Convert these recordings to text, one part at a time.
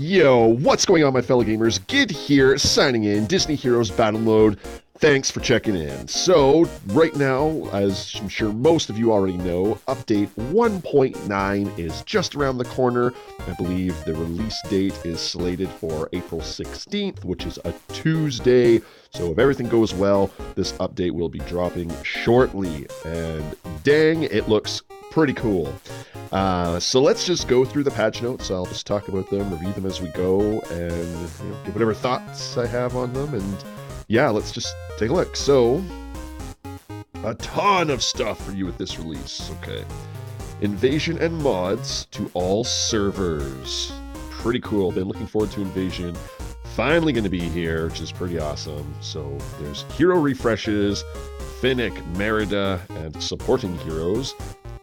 Yo, what's going on, my fellow gamers? Gid here, signing in, Disney Heroes Battle Mode. Thanks for checking in. So, right now, as I'm sure most of you already know, update 1.9 is just around the corner. I believe the release date is slated for April 16th, which is a Tuesday. So if everything goes well, this update will be dropping shortly. And dang, it looks pretty cool. So let's just go through the patch notes. I'll just talk about them, review them as we go, and give whatever thoughts I have on them. And yeah, let's just take a look. So, a ton of stuff for you with this release. Okay. Invasion and mods to all servers. Pretty cool. Been looking forward to Invasion. Finally going to be here, which is pretty awesome. So there's hero refreshes, Finnick, Merida, and supporting heroes.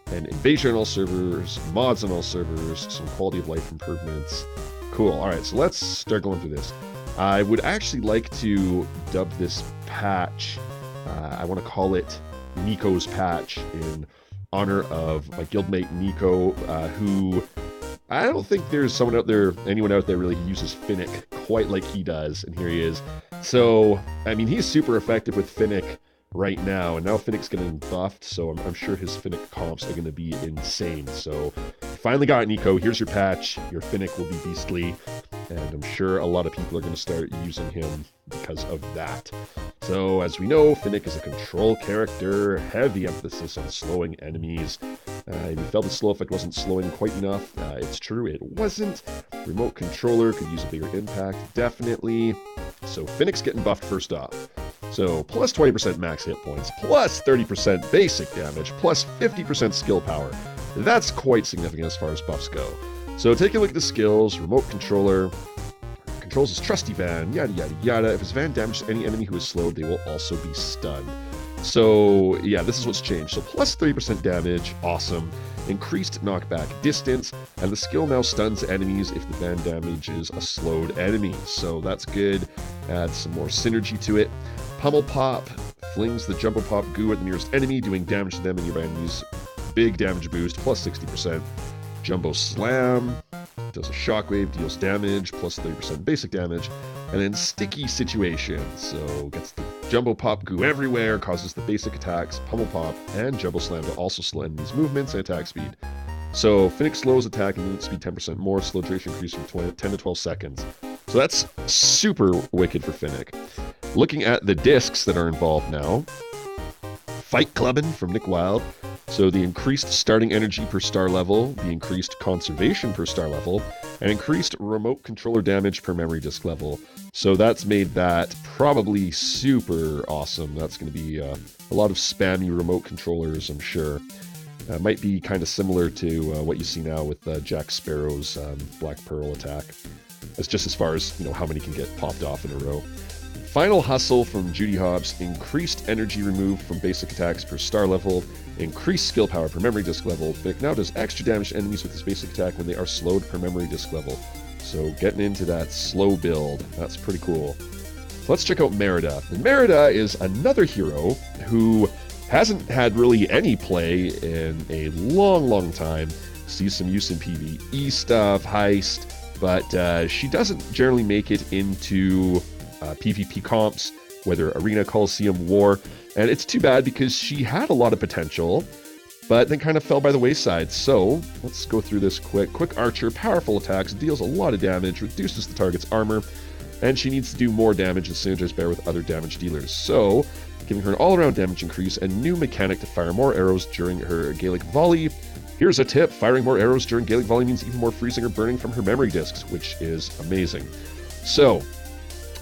And Invasion on all servers, mods on all servers, some quality of life improvements. Cool. Alright, so let's start going through this. I would actually like to dub this patch, I want to call it Nico's patch, in honor of my guildmate Nico, who I don't think there's anyone out there really uses Finnick quite like he does, and here he is. So, I mean, he's super effective with Finnick right now, and now Finnick's getting buffed, so I'm sure his Finnick comps are going to be insane. So, finally got Nico, here's your patch, your Finnick will be beastly, and I'm sure a lot of people are going to start using him because of that. So, as we know, Finnick is a control character, heavy emphasis on slowing enemies. You felt the slow effect wasn't slowing quite enough. It's true, it wasn't. Remote controller could use a bigger impact, definitely. So, Finnick's getting buffed first off. So, plus 20% max hit points, plus 30% basic damage, plus 50% skill power. That's quite significant as far as buffs go. So, take a look at the skills. Remote controller controls his trusty van, yada yada yada. If his van damages any enemy who is slowed, they will also be stunned. So, yeah, this is what's changed. So, plus 30% damage, awesome. Increased knockback distance, and the skill now stuns enemies if the van damages a slowed enemy. So, that's good. Add some more synergy to it. Pummel Pop flings the Jumbo Pop goo at the nearest enemy, doing damage to them and nearby enemies. Big damage boost, plus 60%. Jumbo Slam does a shockwave, deals damage, plus 30% basic damage. And then Sticky Situation, so gets the Jumbo Pop goo everywhere, causes the basic attacks, Pummel Pop, and Jumbo Slam to also slow enemies' movements and attack speed. So Finnick slows attack and movement speed 10% more, slow duration increase from 10 to 12 seconds. So that's super wicked for Finnick. Looking at the discs that are involved now, Fight Clubbin' from Nick Wilde. So the increased starting energy per star level, the increased conservation per star level, and increased remote controller damage per memory disk level. So that's made that probably super awesome. That's going to be a lot of spammy remote controllers, I'm sure. Might be kind of similar to what you see now with Jack Sparrow's Black Pearl attack. That's just as far as how many can get popped off in a row. Final Hustle from Judy Hobbs, increased energy removed from basic attacks per star level, increased skill power per memory disk level. Finnick now does extra damage to enemies with his basic attack when they are slowed per memory disk level. So getting into that slow build, that's pretty cool. So let's check out Merida. And Merida is another hero who hasn't had really any play in a long time. Sees some use in PvE stuff, heist, but she doesn't generally make it into PvP comps, whether Arena, Coliseum, War, and it's too bad because she had a lot of potential, but then kind of fell by the wayside. So let's go through this quick. Quick Archer, powerful attacks, deals a lot of damage, reduces the target's armor, and she needs to do more damage and synergize better with other damage dealers. So, giving her an all-around damage increase and new mechanic to fire more arrows during her Gaelic Volley. Here's a tip, firing more arrows during Gaelic Volley means even more freezing or burning from her memory disks, which is amazing. So,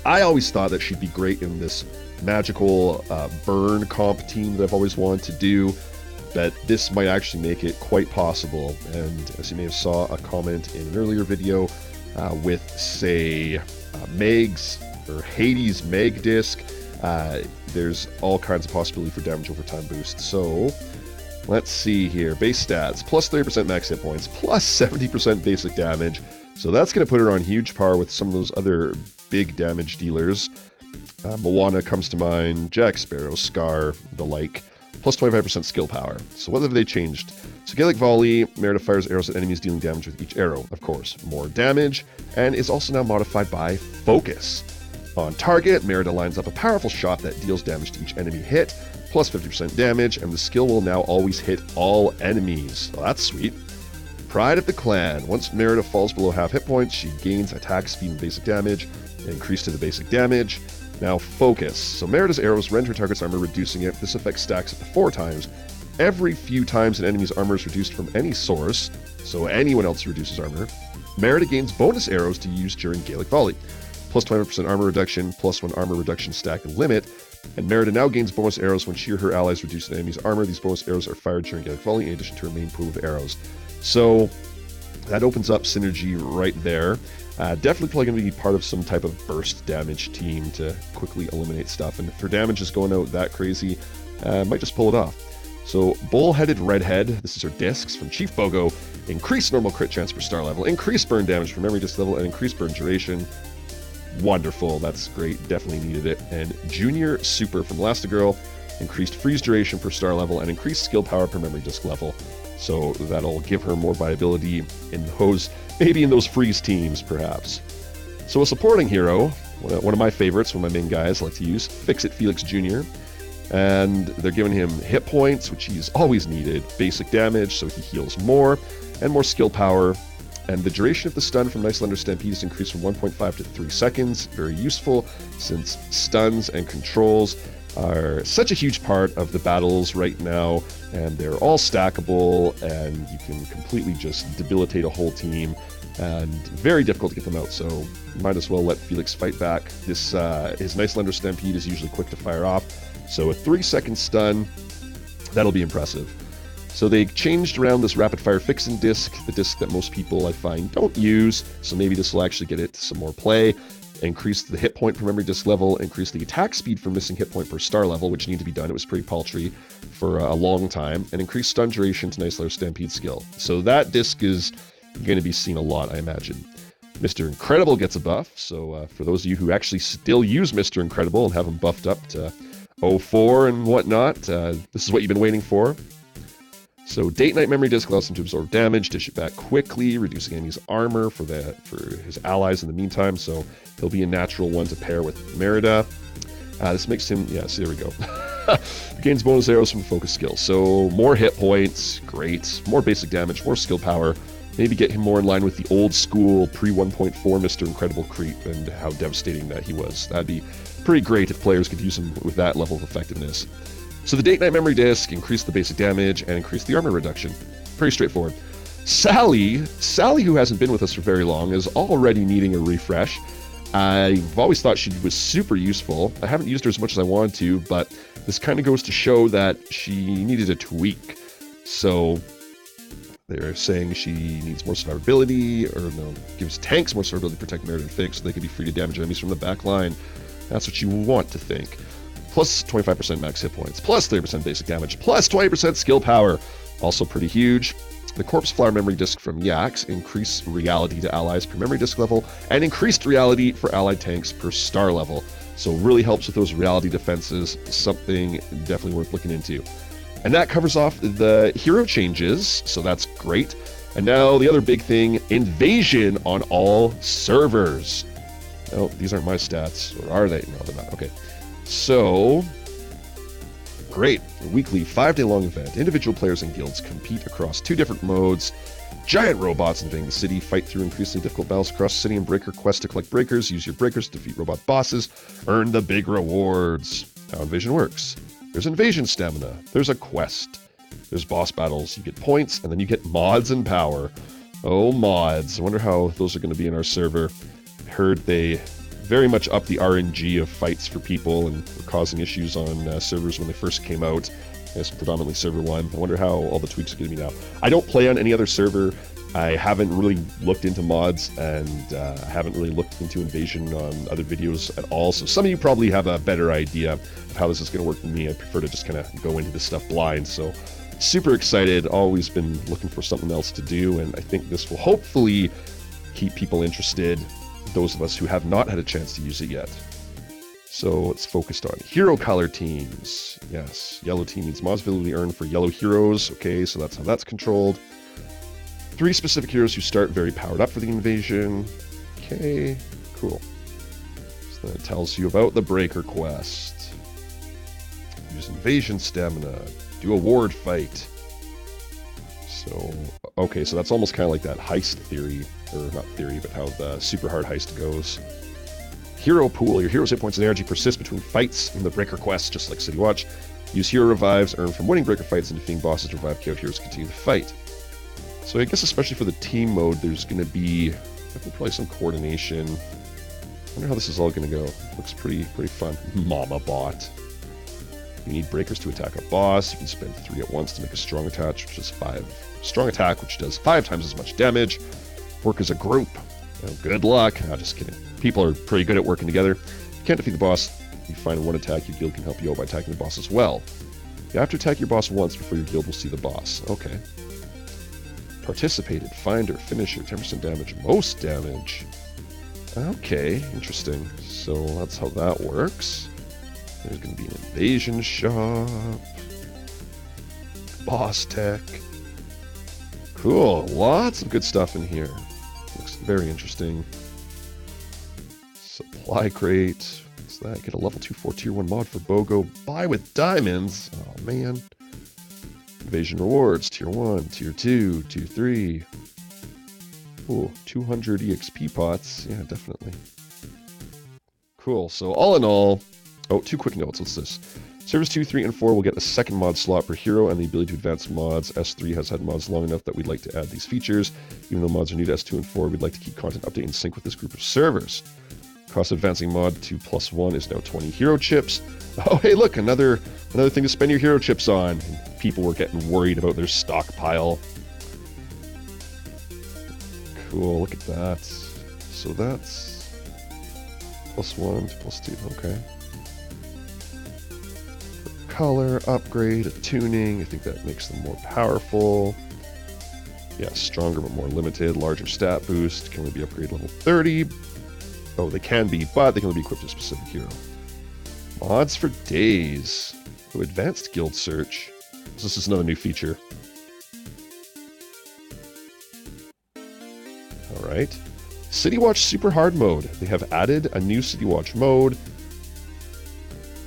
I always thought that she'd be great in this magical burn comp team that I've always wanted to do, but this might actually make it quite possible. And as you may have saw a comment in an earlier video with, say, Meg's or Hades' Meg disc, there's all kinds of possibility for damage over time boost. So let's see here. Base stats, plus 30% max hit points, plus 70% basic damage. So that's going to put her on huge par with some of those other big damage dealers. Moana comes to mind, Jack Sparrow, Scar, the like. plus 25% skill power. So what have they changed? So Gaelic Volley, Merida fires arrows at enemies dealing damage with each arrow, of course. More damage, and is also now modified by Focus. On target, Merida lines up a powerful shot that deals damage to each enemy hit, plus 50% damage, and the skill will now always hit all enemies. Well, that's sweet. Pride of the Clan. Once Merida falls below half hit points, she gains attack speed and basic damage, increase to the basic damage. Now Focus. So Merida's arrows rend her target's armor, reducing it. This effect stacks up to 4 times. Every few times an enemy's armor is reduced from any source, so anyone else reduces armor, Merida gains bonus arrows to use during Gaelic Volley. Plus 20% armor reduction, plus 1 armor reduction stack limit, and Merida now gains bonus arrows when she or her allies reduce an enemy's armor. These bonus arrows are fired during Gaelic Volley in addition to her main pool of arrows. So that opens up synergy right there. Definitely probably going to be part of some type of burst damage team to quickly eliminate stuff. And if her damage is going out that crazy, might just pull it off. So Bull-Headed Redhead, this is her discs from Chief Bogo. Increase normal crit chance per star level, increase burn damage per memory disc level, and increase burn duration. Wonderful, that's great, definitely needed it. And Junior Super from Elastigirl, increased freeze duration per star level, and increased skill power per memory disc level. So that'll give her more viability in those, maybe in those freeze teams, perhaps. So a supporting hero, one of my favorites, one of my main guys I like to use, Fix-It Felix Jr. And they're giving him hit points, which he's always needed, basic damage, so he heals more, and more skill power. And the duration of the stun from Nice Slender Stampede is increased from 1.5 to 3 seconds. Very useful, since stuns and controls are such a huge part of the battles right now, and they're all stackable, and you can completely just debilitate a whole team, and very difficult to get them out, so might as well let Felix fight back. His Nice Slender Stampede is usually quick to fire off, so a 3-second stun, that'll be impressive. So they changed around this rapid fire fixin' disc, the disc that most people I find don't use, so maybe this will actually get it some more play. Increase the hit point per memory disc level, increase the attack speed for missing hit point per star level, which needed to be done. It was pretty paltry for a long time, and increase stun duration to Nice Slender Stampede skill. So that disc is going to be seen a lot, I imagine. Mr. Incredible gets a buff, so for those of you who actually still use Mr. Incredible and have him buffed up to 04 and whatnot, this is what you've been waiting for. So Date Night Memory Disc allows him to absorb damage, dish it back quickly, reducing enemy's armor for his allies in the meantime, so he'll be a natural one to pair with Merida. This makes him, yeah, see, there we go. Gains bonus arrows from focus skill, so more hit points, great, more basic damage, more skill power, maybe get him more in line with the old school pre-1.4 Mr. Incredible creep and how devastating that he was. That'd be pretty great if players could use him with that level of effectiveness. So the Date Night Memory Disc increased the basic damage and increased the armor reduction. Pretty straightforward. Sally, who hasn't been with us for very long, is already needing a refresh. I've always thought she was super useful. I haven't used her as much as I wanted to, but this kind of goes to show that she needed a tweak. So they're saying she needs more survivability, or no, gives tanks more survivability to protect Merida and Fix so they can be free to damage enemies from the back line. That's what you want to think. Plus 25% max hit points, plus 30% basic damage, plus 20% skill power. Also pretty huge. The Corpse Flower Memory Disc from Yax increased reality to allies per memory disc level, and increased reality for allied tanks per star level. So really helps with those reality defenses, something definitely worth looking into. And that covers off the hero changes, so that's great. And now the other big thing, invasion on all servers. Oh, these aren't my stats, or are they? No, they're not. Okay. So, great. A weekly 5-day-long event. Individual players and guilds compete across 2 different modes. Giant robots invading the city, fight through increasingly difficult battles across the city, and breaker quests to collect breakers. Use your breakers to defeat robot bosses. Earn the big rewards. How Invasion works. There's invasion stamina. There's a quest. There's boss battles. You get points, and then you get mods and power. Oh, mods. I wonder how those are going to be in our server. I heard they very much up the RNG of fights for people and were causing issues on servers when they first came out. It's predominantly server 1. I wonder how all the tweaks are going to be now. I don't play on any other server. I haven't really looked into mods, and I haven't really looked into Invasion on other videos at all. So some of you probably have a better idea of how this is going to work than me. I prefer to just kind of go into this stuff blind. So super excited. Always been looking for something else to do, and I think this will hopefully keep people interested, those of us who have not had a chance to use it yet. So it's focused on hero color teams. Yes, yellow team means mods ability earned for yellow heroes. Okay, so that's how that's controlled. 3 specific heroes who start very powered up for the invasion. Okay, cool. So then it tells you about the Breaker quest. Use invasion stamina. Do a ward fight. So, okay, so that's almost kind of like that heist theory. Or not theory, but how the super hard heist goes. Hero pool. Your hero's hit points and energy persist between fights in the Breaker quest, just like City Watch. Use hero revives earned from winning Breaker fights and defeating bosses to revive KO'd heroes to continue the fight. So I guess especially for the team mode, there's going to be probably some coordination. I wonder how this is all going to go. Looks pretty fun. Mama bot. You need breakers to attack a boss. You can spend 3 at once to make a strong attack, which is 5. Strong attack, which does 5 times as much damage. Work as a group. Well, good luck. No, just kidding. People are pretty good at working together. If you can't defeat the boss, you find one attack, your guild can help you out by attacking the boss as well. You have to attack your boss once before your guild will see the boss. Okay. Participated, finder, finisher, 10% damage, most damage. Okay, interesting. So that's how that works. There's going to be an invasion shop. Boss tech. Cool, lots of good stuff in here. Looks very interesting. Supply crate. What's that? Get a level 2/4 tier 1 mod for BOGO. Buy with diamonds. Oh man. Invasion rewards. Tier 1, tier 2, tier 3. Ooh, 200 EXP pots. Yeah, definitely. Cool. So all in all, oh, 2 quick notes. What's this? Servers 2, 3, and 4 will get a second mod slot per hero and the ability to advance mods. S3 has had mods long enough that we'd like to add these features. Even though mods are new to S2 and 4, we'd like to keep content updated in sync with this group of servers. Cost of advancing mod to +1 is now 20 hero chips. Oh, hey, look, another thing to spend your hero chips on. People were getting worried about their stockpile. Cool, look at that. So that's +1 to +2, okay. Color, upgrade, tuning. I think that makes them more powerful. Yeah, stronger but more limited. Larger stat boost. Can only be upgraded level 30. Oh, they can be, but they can only be equipped to a specific hero. Mods for days. Oh, advanced guild search. So this is another new feature. Alright. City Watch Super Hard mode. They have added a new City Watch mode.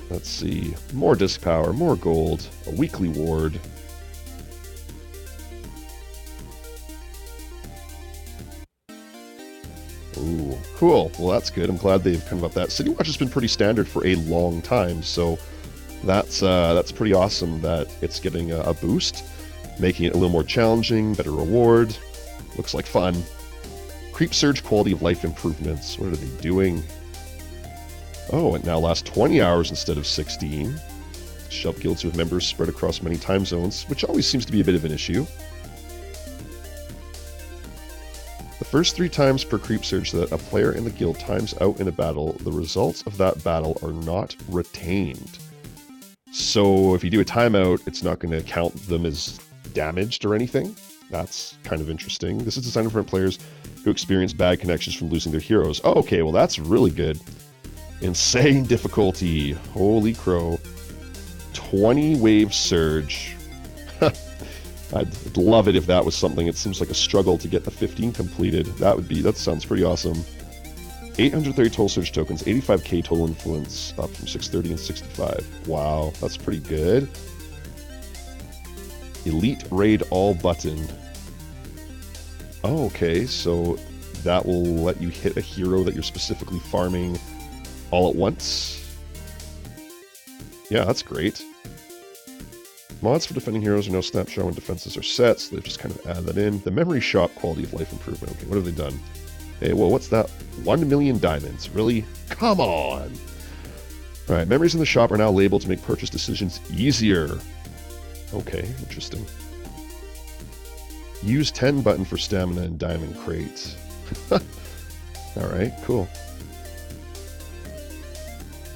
Let's see, more disc power, more gold, a weekly ward. Ooh, cool. Well, that's good. I'm glad they've kind of upped that. City Watch has been pretty standard for a long time, so that's pretty awesome that it's getting a boost, making it a little more challenging, better reward. Looks like fun. Creep Surge quality of life improvements. What are they doing? Oh, it now lasts 20 hours instead of 16. Shelf guilds with members spread across many time zones, which always seems to be a bit of an issue. The first 3 times per creep surge that a player in the guild times out in a battle, the results of that battle are not retained. So if you do a timeout, it's not going to count them as damaged or anything. That's kind of interesting. This is designed for players who experience bad connections from losing their heroes. Oh, okay, well that's really good. Insane difficulty. Holy crow. 20 wave surge. I'd love it if that was something. It seems like a struggle to get the 15 completed. That sounds pretty awesome. 830 total surge tokens, 85k total influence, up from 630 and 65. Wow, that's pretty good. Elite raid all button. Oh, okay, so that will let you hit a hero that you're specifically farming all at once. Yeah, that's great. Mods for defending heroes are no snapshot when defenses are set, so they've just kind of added that in. The memory shop quality of life improvement. Okay, what have they done? Hey, whoa, what's that? 1 million diamonds. Really? Come on! Alright, memories in the shop are now labeled to make purchase decisions easier. Okay, interesting. Use 10 button for stamina and diamond crate. Alright, cool.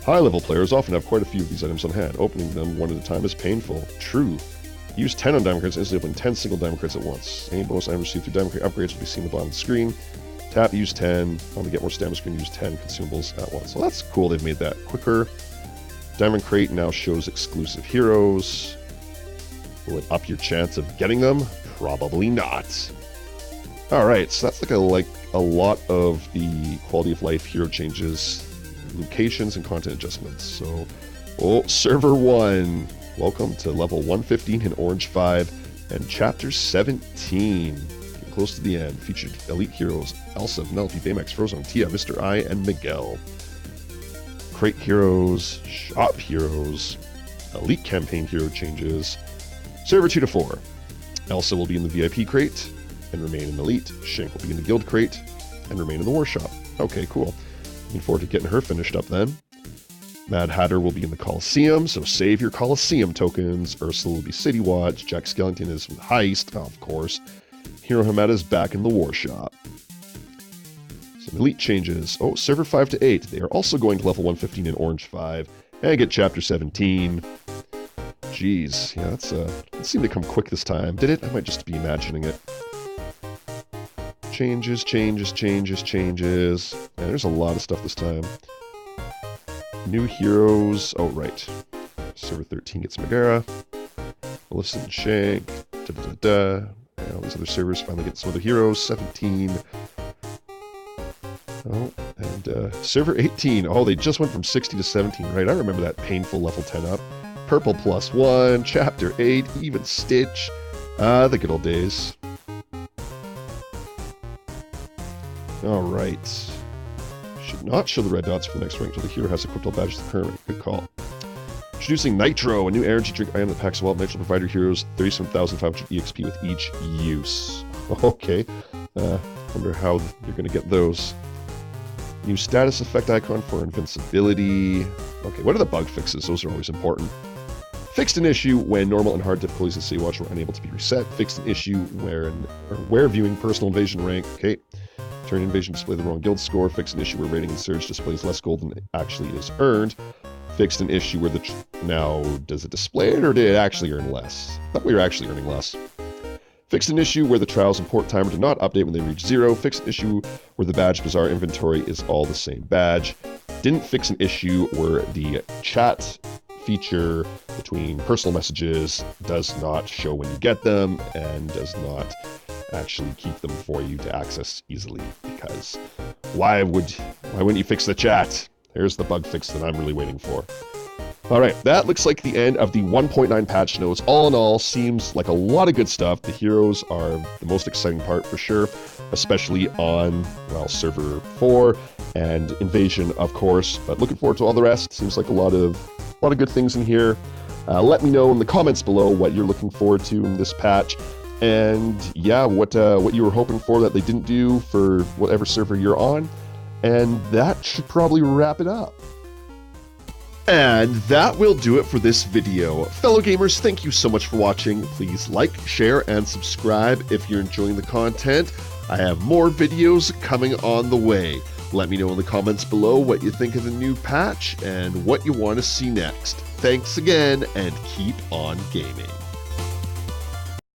High-level players often have quite a few of these items on hand. Opening them one at a time is painful. True. Use 10 on diamond crates and instantly open 10 single diamond crates at once. Any bonus items received through diamond crate upgrades will be seen at the bottom of the screen. Tap, use 10. Want to get more stamina screen, use 10 consumables at once. So that's cool, they've made that quicker. Diamond Crate now shows exclusive heroes. Will it up your chance of getting them? Probably not. Alright, so that's like a lot of the quality of life hero changes, locations, and content adjustments. So, Server 1. Welcome to level 115 in Orange 5 and Chapter 17. Getting close to the end. Featured elite heroes Elsa, Penelope, Baymax, Frozone, Tia, Mr. I, and Miguel. Crate heroes, shop heroes, elite campaign hero changes. Server 2 to 4. Elsa will be in the VIP crate and remain in elite. Shank will be in the guild crate and remain in the war shop. Okay, cool. Looking forward to getting her finished up then. Mad Hatter will be in the Coliseum, so save your Coliseum tokens. Ursula will be City Watch. Jack Skellington is with Heist, of course. Hiro Hamada is back in the war shop. Some elite changes. Server 5 to 8. They are also going to level 115 in Orange 5 and get Chapter 17. Jeez, yeah, it seemed to come quick this time. Did it? I might just be imagining it. Changes. Man, there's a lot of stuff this time. New heroes. Oh, right. Server 13 gets Megara. Melissa and Shank. And all these other servers finally get some other heroes. 17. Server 18. They just went from 60 to 17, right? I remember that painful level 10 up. Purple +1, Chapter 8, even Stitch. The good old days. Alright. Should not show the red dots for the next rank until the hero has equipped all badges to the current rank. Good call. Introducing Nitro, a new energy drink item that packs a well. Nitro will provide your heroes 37,500 EXP with each use. Okay. Wonder how you're going to get those. New status effect icon for invincibility. Okay, what are the bug fixes? Those are always important. Fixed an issue when normal and hard difficulties in City Watch were unable to be reset. Fixed an issue where viewing personal invasion rank. Okay. Turn invasion display the wrong guild score. Fixed an issue where rating and surge displays less gold than it actually is earned. Fixed an issue where now, does it display it or did it actually earn less? I thought we were actually earning less. Fixed an issue where the trials and port timer do not update when they reach 0. Fixed an issue where the badge bazaar inventory is all the same badge. Didn't fix an issue where the chat feature between personal messages does not show when you get them and does not actually keep them for you to access easily, because why wouldn't you fix the chat? There's the bug fix that I'm really waiting for. Alright, that looks like the end of the 1.9 patch notes. All in all, seems like a lot of good stuff. The heroes are the most exciting part for sure, especially on, Server 4 and Invasion, of course. But looking forward to all the rest. Seems like a lot of good things in here. Let me know in the comments below what you're looking forward to in this patch. And yeah, what you were hoping for that they didn't do for whatever server you're on. And that should probably wrap it up. And that will do it for this video. Fellow gamers, thank you so much for watching. Please like, share, and subscribe if you're enjoying the content. I have more videos coming on the way. Let me know in the comments below what you think of the new patch and what you want to see next. Thanks again, and keep on gaming.